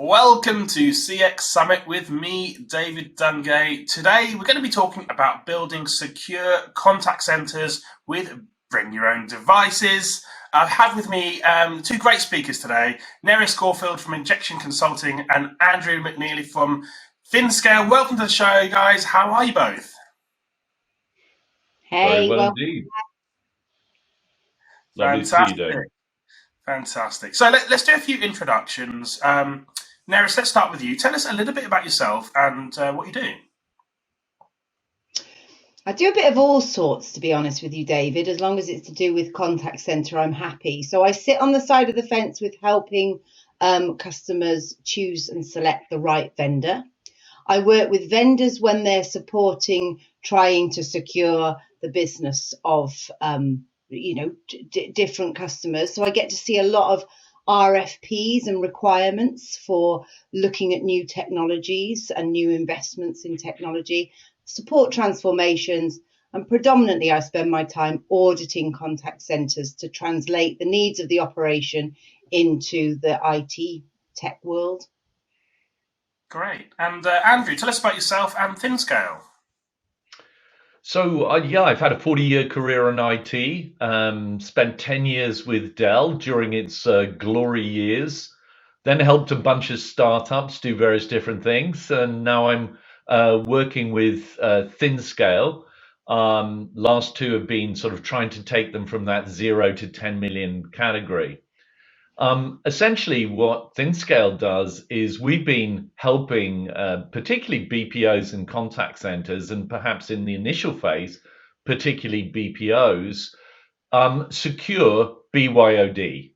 Welcome to CX Summit with me, David Dungay. Today we're going to be talking about building secure contact centers with bring your own devices. I have with me two great speakers today, Nerys Corfield from Injection Consulting and Andrew McNeile from Thinscale. Welcome to the show, guys. How are you both? Hey, Very well well, indeed. Lovely to see you, Dave. Fantastic. So let's do a few introductions. Nerys, let's start with you. Tell us a little bit about yourself and what you do. I do a bit of all sorts, to be honest with you, David. As long as it's to do with contact center, I'm happy. So I sit on the side of the fence with helping customers choose and select the right vendor. I work with vendors when they're supporting, trying to secure the business of, different customers. So I get to see a lot of RFPs and requirements for looking at new technologies and new investments in technology, support transformations, and predominantly I spend my time auditing contact centers to translate the needs of the operation into the IT tech world. Great. And Andrew, tell us about yourself and Thinscale. So, I've had a 40-year career in IT, spent 10 years with Dell during its glory years, then helped a bunch of startups do various different things. And now I'm working with Thinscale. Last two have been sort of trying to take them from that 0 to 10 million category. Essentially, what Thinscale does is we've been helping particularly BPOs and contact centers, and perhaps in the initial phase, particularly BPOs, secure BYOD.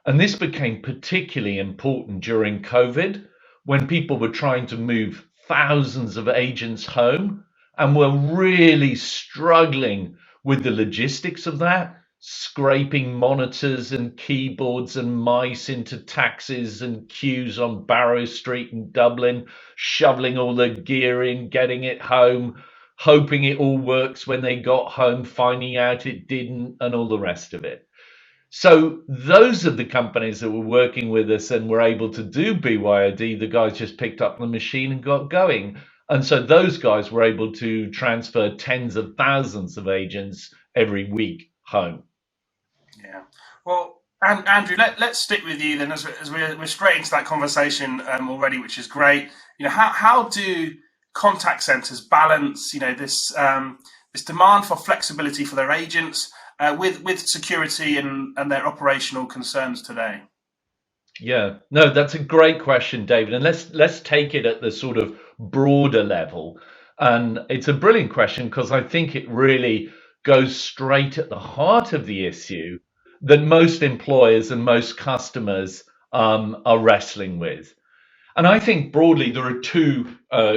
And this became particularly important during COVID when people were trying to move thousands of agents home and were really struggling with the logistics of that. Scraping monitors and keyboards and mice into taxis and queues on Barrow Street in Dublin, shoveling all the gear in, getting it home, hoping it all works when they got home, finding out it didn't, and all the rest of it. So those are the companies that were working with us and were able to do BYOD. The guys just picked up the machine and got going. And so those guys were able to transfer tens of thousands of agents every week home. Yeah. Well, and Andrew, let's stick with you then, as we're straight into that conversation already, which is great. How do contact centers balance, this this demand for flexibility for their agents with security and their operational concerns today? Yeah, no, that's a great question, David. And let's take it at the sort of broader level. And it's a brilliant question because I think it really goes straight at the heart of the issue that most employers and most customers are wrestling with. And I think broadly there are two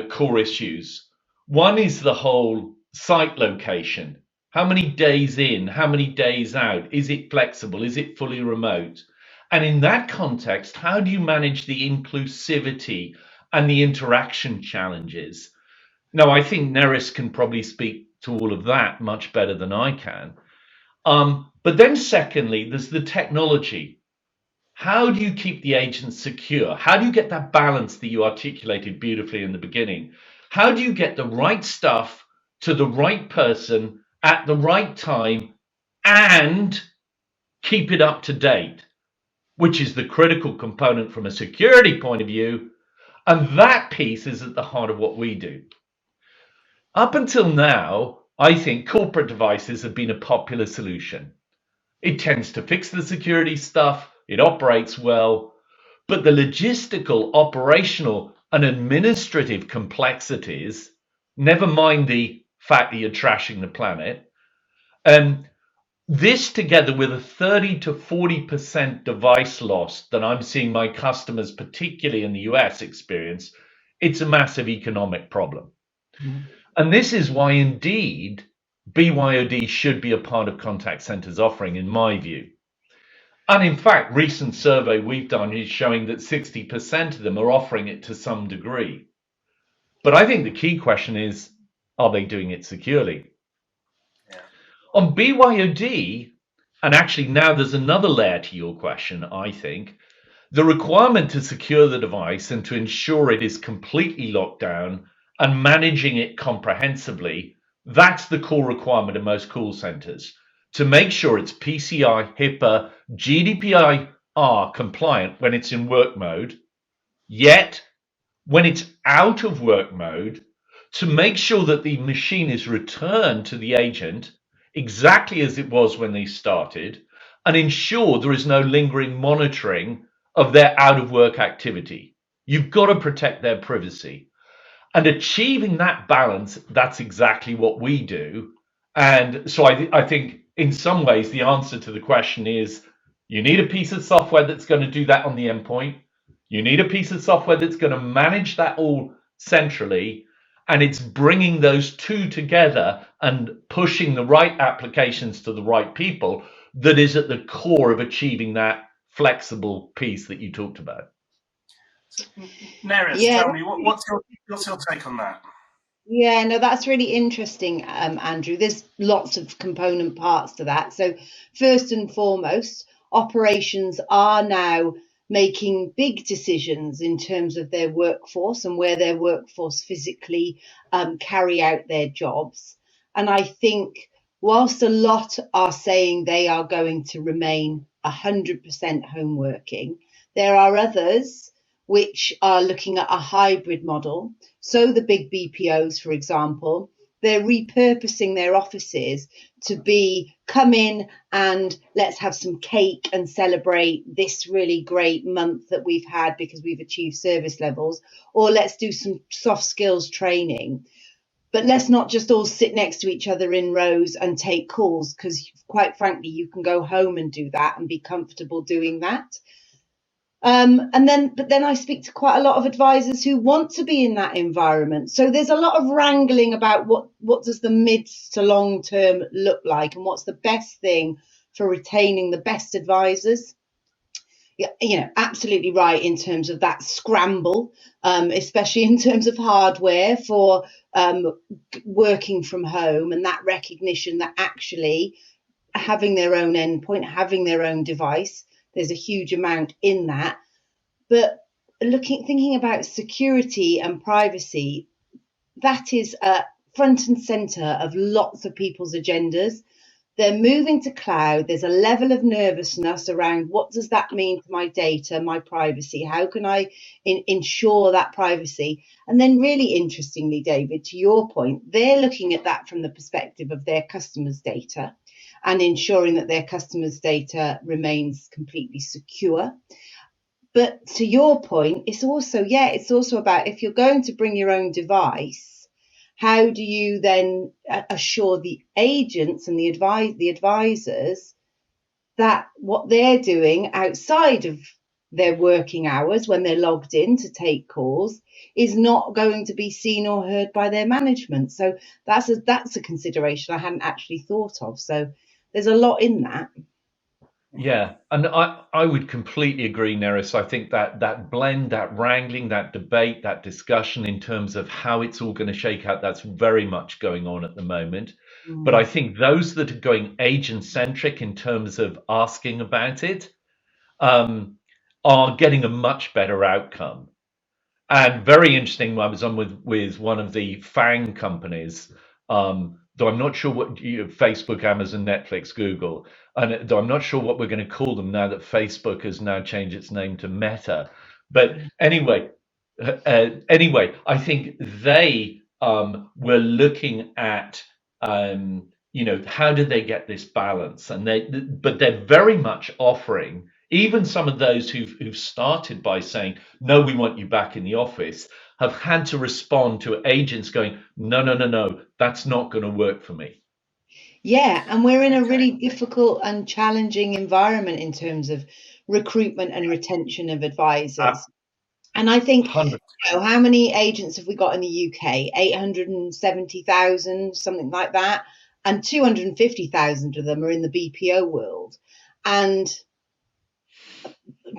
core issues. One is the whole site location. How many days in, how many days out? Is it flexible? Is it fully remote? And in that context, how do you manage the inclusivity and the interaction challenges? Now, I think Nerys can probably speak to all of that much better than I can. But then secondly, there's the technology. How do you keep the agents secure? How do you get that balance that you articulated beautifully in the beginning? How do you get the right stuff to the right person at the right time and keep it up to date, which is the critical component from a security point of view? And that piece is at the heart of what we do. Up until now, I think corporate devices have been a popular solution. It tends to fix the security stuff, it operates well, but the logistical, operational, and administrative complexities, never mind the fact that you're trashing the planet, this together with a 30 to 40% device loss that I'm seeing my customers, particularly in the US, experience, it's a massive economic problem. Mm-hmm. And this is why indeed BYOD should be a part of contact centers offering, in my view. And in fact, recent survey we've done is showing that 60% of them are offering it to some degree. But I think the key question is, are they doing it securely? Yeah. On BYOD, and actually now there's another layer to your question, I think, The requirement to secure the device and to ensure it is completely locked down and managing it comprehensively, that's the core requirement of most call centers. To make sure it's PCI, HIPAA, GDPR compliant when it's in work mode, yet when it's out of work mode, to make sure that the machine is returned to the agent exactly as it was when they started, and ensure there is no lingering monitoring of their out of work activity. You've got to protect their privacy. And achieving that balance, that's exactly what we do. And so I think in some ways the answer to the question is you need a piece of software that's going to do that on the endpoint. You need a piece of software that's going to manage that all centrally. And it's bringing those two together and pushing the right applications to the right people that is at the core of achieving that flexible piece that you talked about. So, Nerys, Yeah. tell me, what's your take on that? Yeah, no, that's really interesting, Andrew. There's lots of component parts to that. So first and foremost, operations are now making big decisions in terms of their workforce and where their workforce physically carry out their jobs. And I think whilst a lot are saying they are going to remain 100% home working, there are others which are looking at a hybrid model. So the big BPOs, for example, they're repurposing their offices to be come in and let's have some cake and celebrate this really great month that we've had because we've achieved service levels, or let's do some soft skills training. But let's not just all sit next to each other in rows and take calls, because quite frankly, you can go home and do that and be comfortable doing that. But then I speak to quite a lot of advisors who want to be in that environment. So there's a lot of wrangling about what does the mid to long term look like and what's the best thing for retaining the best advisors. Yeah, absolutely right in terms of that scramble, especially in terms of hardware for working from home, and that recognition that actually having their own endpoint, having their own device, there's a huge amount in that. But thinking about security and privacy, that is front and center of lots of people's agendas. They're moving to cloud. There's a level of nervousness around what does that mean to my data, my privacy? How can I ensure that privacy? And then really interestingly, David, to your point, they're looking at that from the perspective of their customers' data and ensuring that their customers' data remains completely secure. But to your point, it's also about if you're going to bring your own device, how do you then assure the agents and the advisors that what they're doing outside of their working hours when they're logged in to take calls is not going to be seen or heard by their management? So that's a consideration I hadn't actually thought of. So there's a lot in that. Yeah, and I would completely agree, Nerys. I think that blend, that wrangling, that debate, that discussion in terms of how it's all going to shake out, that's very much going on at the moment. But I think those that are going agent-centric in terms of asking about it are getting a much better outcome. And very interesting, I was on with one of the FANG companies, though I'm not sure what Facebook, Amazon, Netflix, Google, and though I'm not sure what we're going to call them now that Facebook has now changed its name to Meta. But anyway, I think they were looking at how do they get this balance, and but they're very much offering. Even some of those who've started by saying, no, we want you back in the office, have had to respond to agents going, no, that's not going to work for me. Yeah, and we're in a really difficult and challenging environment in terms of recruitment and retention of advisors. And I think, how many agents have we got in the UK? 870,000, something like that. And 250,000 of them are in the BPO world. And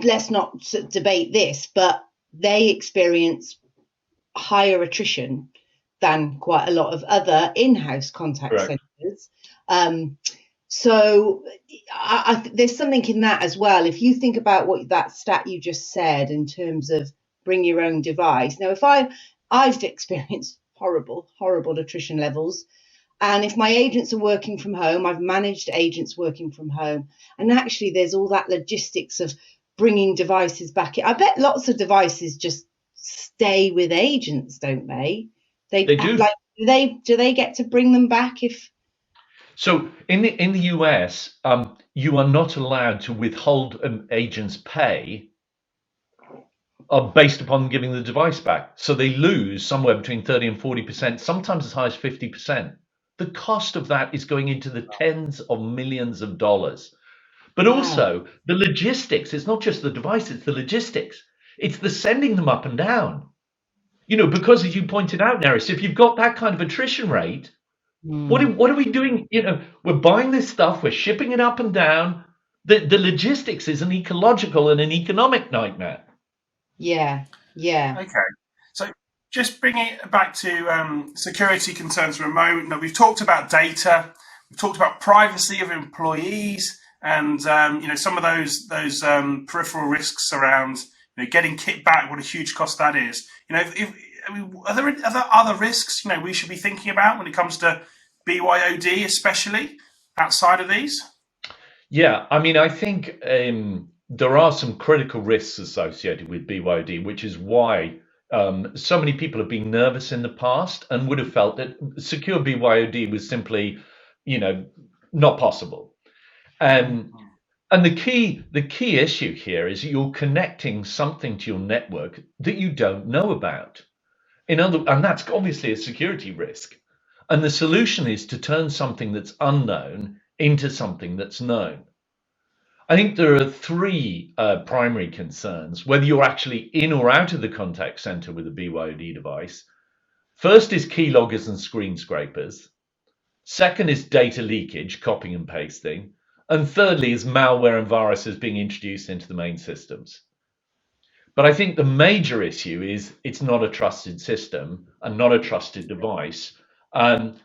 let's not debate this, but they experience higher attrition than quite a lot of other in-house contact centres. So there's something in that as well. If you think about what that stat you just said in terms of bring your own device. Now, if I've experienced horrible attrition levels. And if my agents are working from home, I've managed agents working from home. And actually, there's all that logistics of bringing devices back in. I bet lots of devices just stay with agents, don't they? They do. Like, do they get to bring them back if? So in the US, you are not allowed to withhold an agent's pay based upon giving the device back. So they lose somewhere between 30 and 40%, sometimes as high as 50%. The cost of that is going into the tens of millions of dollars. But also the logistics, it's not just the device, it's the logistics. It's the sending them up and down. Because as you pointed out, Nerys, if you've got that kind of attrition rate, what are we doing? We're buying this stuff, we're shipping it up and down. The logistics is an ecological and an economic nightmare. Yeah. Okay. So just bringing it back to security concerns for a moment. Now, we've talked about data, we've talked about privacy of employees, and some of those peripheral risks around getting kicked back, what a huge cost that is. Are there other risks we should be thinking about when it comes to BYOD, especially outside of these? Yeah, I think there are some critical risks associated with BYOD, which is why so many people have been nervous in the past and would have felt that secure BYOD was simply, not possible. And the key issue here is you're connecting something to your network that you don't know about. And that's obviously a security risk. And the solution is to turn something that's unknown into something that's known. I think there are three primary concerns, whether you're actually in or out of the contact center with a BYOD device. First is keyloggers and screen scrapers. Second is data leakage, copying and pasting. And thirdly is malware and viruses being introduced into the main systems. But I think the major issue is it's not a trusted system and not a trusted device.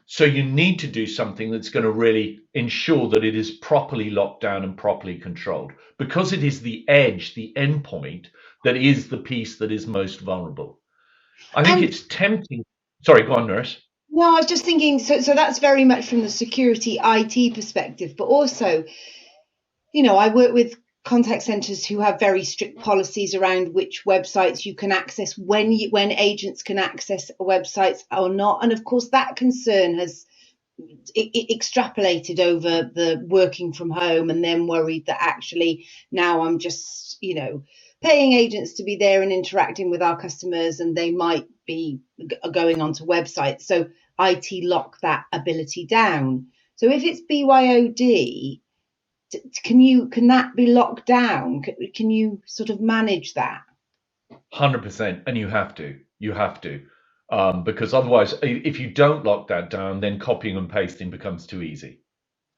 So you need to do something that's going to really ensure that it is properly locked down and properly controlled, because it is the edge, the endpoint, that is the piece that is most vulnerable. I think it's tempting. Sorry, go on, Nerys. No, I was just thinking, so that's very much from the security IT perspective, but also, I work with contact centers who have very strict policies around which websites you can access, when agents can access websites or not. And of course, that concern has extrapolated over the working from home, and then worried that actually now I'm just, paying agents to be there and interacting with our customers, and they might be going onto websites. So IT lock that ability down. So if it's BYOD, can that be locked down? Can you sort of manage that? 100%, and you have to, because otherwise, if you don't lock that down, then copying and pasting becomes too easy.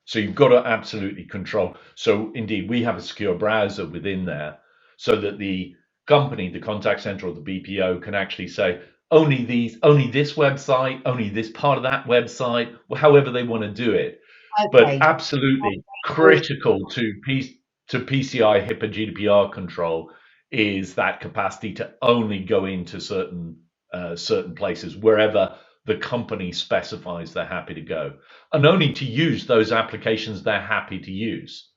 So you've got to absolutely control. So indeed, we have a secure browser within there, so that the company, the contact center or the BPO, can actually say only this website, only this part of that website, however they want to do it. Okay. But absolutely critical to PCI, HIPAA, GDPR control is that capacity to only go into certain places wherever the company specifies they're happy to go, and only to use those applications they're happy to use.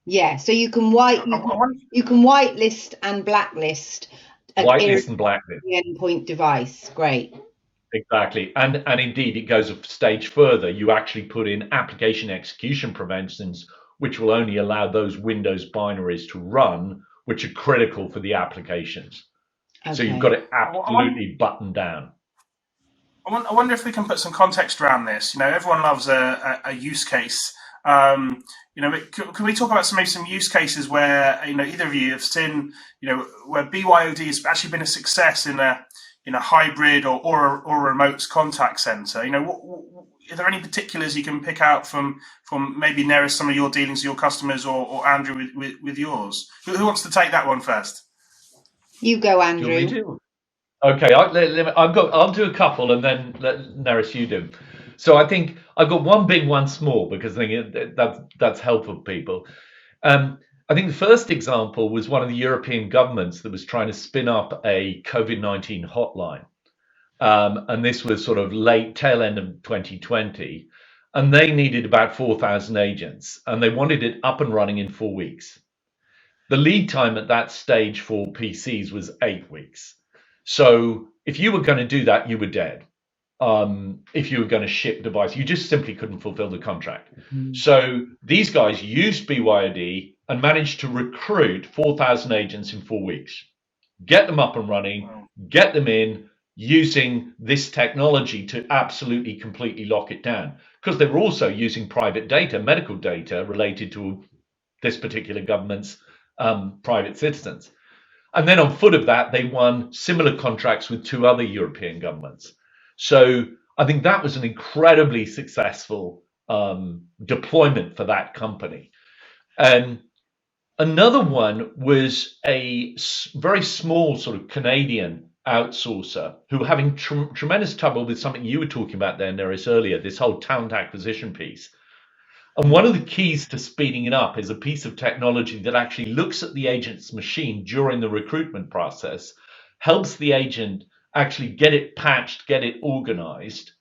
Yeah, so you can whitelist and blacklist. Whitelist and blacklist. The endpoint device. Great. Exactly. And indeed, it goes a stage further. You actually put in application execution preventions, which will only allow those Windows binaries to run, which are critical for the applications. Okay. So you've got it absolutely buttoned down. I wonder if we can put some context around this. Everyone loves a use case. Can we talk about maybe some use cases where either of you have seen where BYOD has actually been a success in a hybrid or a remote contact center? Are there any particulars you can pick out from maybe Nerys, some of your dealings with your customers, or Andrew with yours? Who wants to take that one first? You go, Andrew. Okay, I'll do a couple, and then let Nerys, you do. So I think I've got one big, one small, because I think that's helpful for people. I think the first example was one of the European governments that was trying to spin up a COVID-19 hotline. And this was sort of late tail end of 2020. And they needed about 4,000 agents, and they wanted it up and running in 4 weeks. The lead time at that stage for PCs was 8 weeks. So if you were going to do that, you were dead. If you were going to ship device, you just simply couldn't fulfill the contract. So these guys used BYOD and managed to recruit 4,000 agents in 4 weeks, get them up and running, get them in using this technology to absolutely completely lock it down, because they were also using private data, medical data related to this particular government's private citizens. And then on foot of that, they won similar contracts with 2 other European governments. So I think that was an incredibly successful deployment for that company. And another one was a very small sort of Canadian outsourcer who were having tremendous trouble with something you were talking about there, Nerys, earlier, this whole talent acquisition piece. And one of the keys to speeding it up is a piece of technology that actually looks at the agent's machine during the recruitment process, helps the agent actually get it patched, get it organized,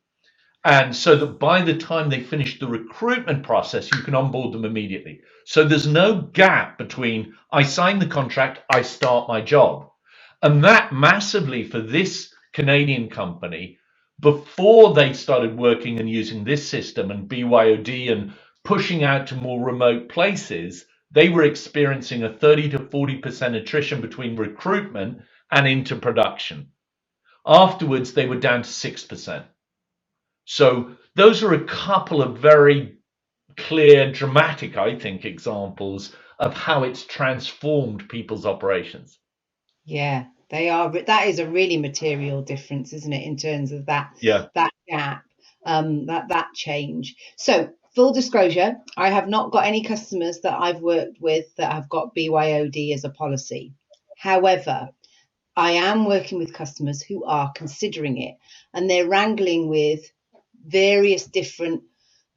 and so that by the time they finish the recruitment process, you can onboard them immediately. So there's no gap between I sign the contract, I start my job. And that massively, for this Canadian company, before they started working and using this system and BYOD and pushing out to more remote places, they were experiencing a 30 to 40% attrition between recruitment and into production. Afterwards, they were down to 6%. So those are a couple of very clear, dramatic, I think, examples of how it's transformed people's operations. Yeah, they are. That is a really material difference, isn't it, in terms of that gap, that change. So, full disclosure, I have not got any customers that I've worked with that have got BYOD as a policy. However, I am working with customers who are considering it, and they're wrangling with various different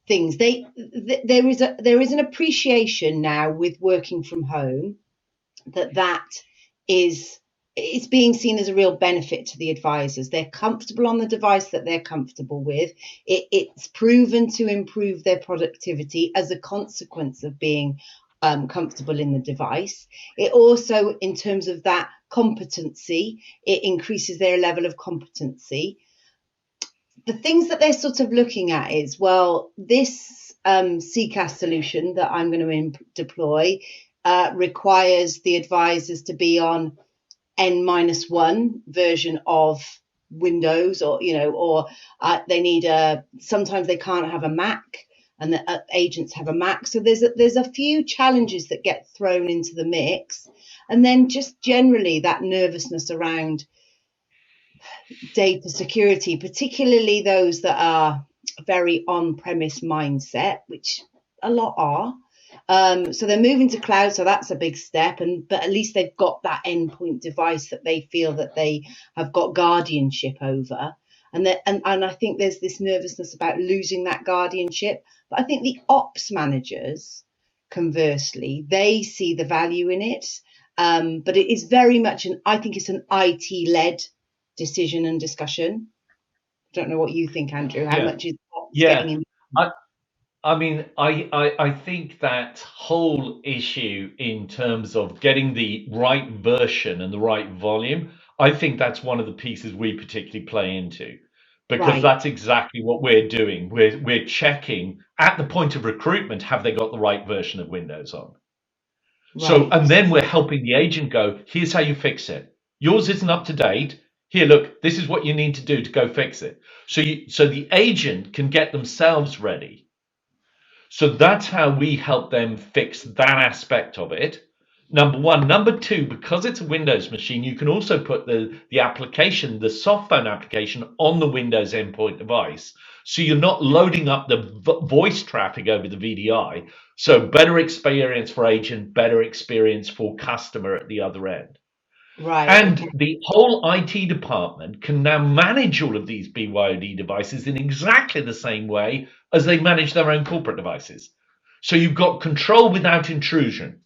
things. There is an appreciation now with working from home that it's being seen as a real benefit to the advisors. They're comfortable on the device that they're comfortable with. It's proven to improve their productivity as a consequence of being comfortable in the device. It also, in terms of that competency, it increases their level of competency. The things that they're sort of looking at is, well, this CCaaS solution that I'm going to deploy requires the advisors to be on N-1 version of Windows, or they need sometimes they can't have a Mac, and the agents have a Mac. So there's a few challenges that get thrown into the mix, and then just generally that nervousness around data security, particularly those that are very on-premise mindset, which a lot are. So they're moving to cloud, so that's a big step. But at least they've got that endpoint device that they feel that they have got guardianship over. And I think there's this nervousness about losing that guardianship. But I think the ops managers, conversely, they see the value in it. But it is very much I think it's an IT-led decision and discussion. I don't know what you think, Andrew. How much is getting in? I mean, I think that whole issue in terms of getting the right version and the right volume, I think that's one of the pieces we particularly play into, because that's exactly what we're doing. We're checking at the point of recruitment, have they got the right version of Windows on? So, and then we're helping the agent go, here's how you fix it. Yours isn't up to date. Here, look, this is what you need to do to go fix it. So the agent can get themselves ready. So that's how we help them fix that aspect of it. Number one. Number two, because it's a Windows machine, you can also put the application, the soft phone application, on the Windows endpoint device. So you're not loading up the voice traffic over the VDI. So better experience for agent, better experience for customer at the other end. Right. And Okay. the whole IT department can now manage all of these BYOD devices in exactly the same way as they manage their own corporate devices. So you've got control without intrusion.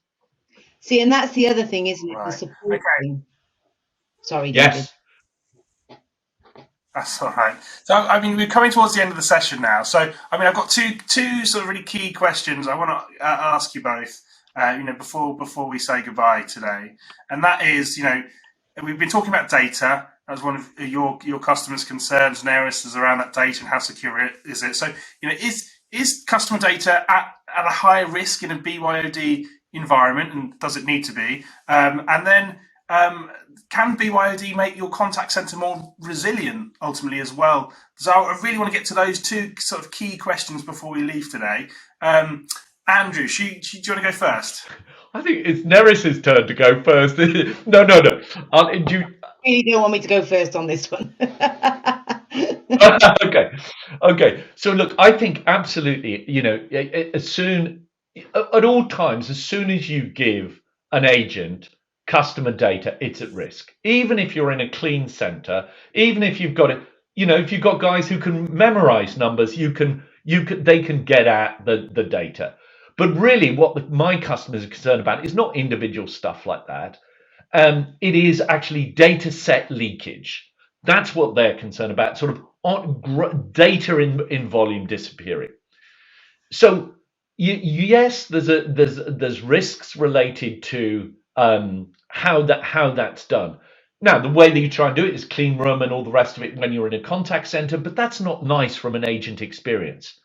See, and that's the other thing, isn't it? The Right. support Okay. thing. Sorry, David. Yes. That's all right. So, I mean, we're coming towards the end of the session now. So, I mean, I've got two sort of really key questions I want to ask you both. Before we say goodbye today, and that is, we've been talking about data as one of your customers' concerns, Nerys, is around that data and how secure is it. So, is customer data at a higher risk in a BYOD environment, and does it need to be? And then can BYOD make your contact center more resilient ultimately as well? So I really want to get to those two sort of key questions before we leave today. Andrew, do you want to go first? I think it's Nerys' turn to go first. No. You, You don't want me to go first on this one. okay. So look, I think absolutely, at all times, as soon as you give an agent customer data, it's at risk. Even if you're in a clean center, even if you've got it, if you've got guys who can memorize numbers, they can get at the data. But really, what my customers are concerned about is not individual stuff like that. It is actually data set leakage. That's what they're concerned about, sort of data in volume disappearing. So yes, there's risks related to how that's done. Now, the way that you try and do it is clean room and all the rest of it when you're in a contact center, but that's not nice from an agent experience.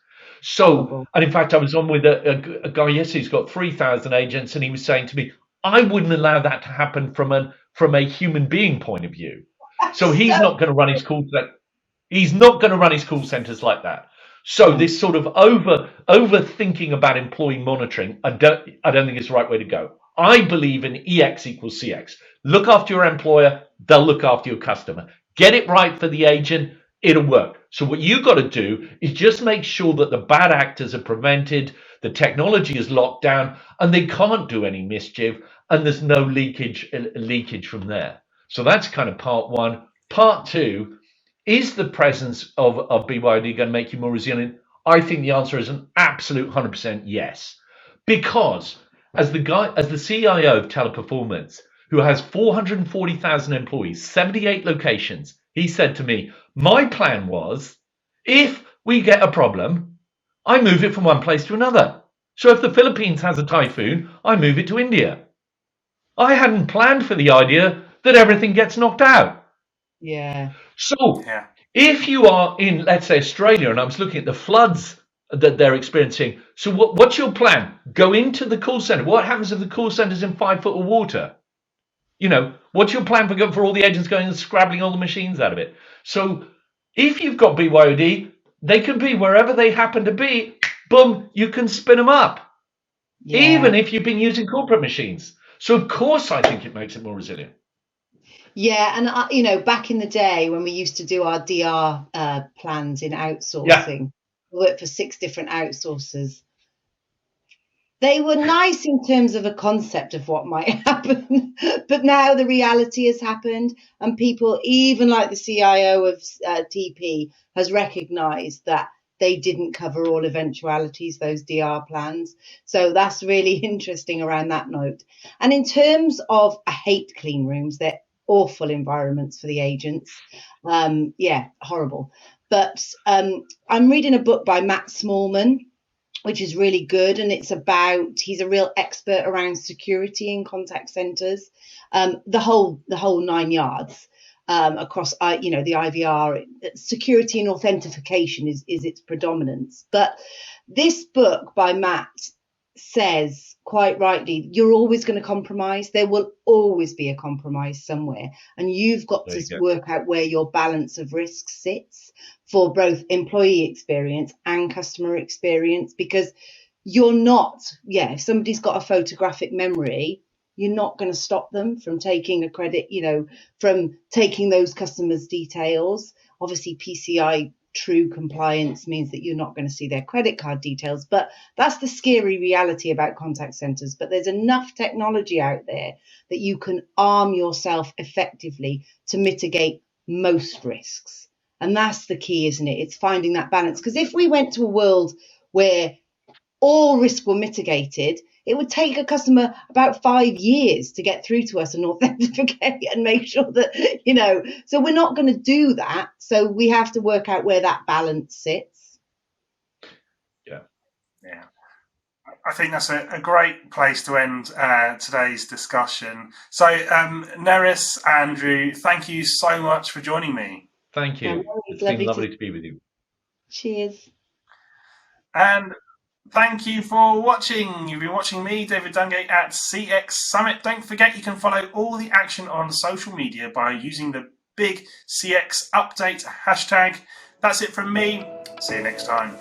So, Horrible. and in fact, I was on with a guy yesterday who's got 3,000 agents, and he was saying to me, I wouldn't allow that to happen from a human being point of view. So he's So not going to run his call center. He's not going to run his call centers like that. So no. this sort of overthinking about employee monitoring, I don't think is the right way to go. I believe in EX equals CX. Look after your employer, they'll look after your customer. Get it right for the agent, it'll work. So what you got to do is just make sure that the bad actors are prevented, the technology is locked down, and they can't do any mischief, and there's no leakage from there. So that's kind of part one. Part two, is the presence of BYOD going to make you more resilient? I think the answer is an absolute 100% yes. Because as the CIO of Teleperformance, who has 440,000 employees, 78 locations, he said to me, my plan was, if we get a problem, I move it from one place to another. So if the Philippines has a typhoon, I move it to India. I hadn't planned for the idea that everything gets knocked out. Yeah. So Yeah. if you are in, let's say, Australia, and I was looking at the floods that they're experiencing, so what's your plan? Go into the call center. What happens if the call center's in 5 foot of water? What's your plan for all the agents going and scrabbling all the machines out of it? So if you've got BYOD, they can be wherever they happen to be. Boom, you can spin them up, Yeah. even if you've been using corporate machines. So of course, I think it makes it more resilient. Yeah, and back in the day when we used to do our DR plans in Yeah, outsourcing, we worked for 6 different outsourcers. They were nice in terms of a concept of what might happen, but now the reality has happened, and people, even like the CIO of TP, has recognised that they didn't cover all eventualities, those DR plans. So that's really interesting around that note. And in terms of, I hate clean rooms, they're awful environments for the agents. Yeah, horrible. But I'm reading a book by Matt Smallman, which is really good, and he's a real expert around security in contact centers, the whole 9 yards, across the IVR. Security and authentication is its predominance. But this book by Matt says quite rightly, you're always going to compromise. There will always be a compromise somewhere, and you've got there to you go. work out where your balance of risk sits for both employee experience and customer experience, because you're not, if somebody's got a photographic memory, you're not going to stop them from taking a credit, from taking those customers' details. Obviously, PCI true compliance means that you're not going to see their credit card details. But that's the scary reality about contact centers. But there's enough technology out there that you can arm yourself effectively to mitigate most risks. And that's the key, isn't it? It's finding that balance. Because if we went to a world where all risk were mitigated, it would take a customer about 5 years to get through to us and authenticate and make sure that, so we're not going to do that. So we have to work out where that balance sits. Yeah. I think that's a great place to end today's discussion. So, Nerys, Andrew, thank you so much for joining me. Thank you. It's been lovely to be with you. Cheers. And thank you for watching. You've been watching me, David Dungay, at CX Summit. Don't forget you can follow all the action on social media by using the big CX update hashtag. That's it from me. See you next time.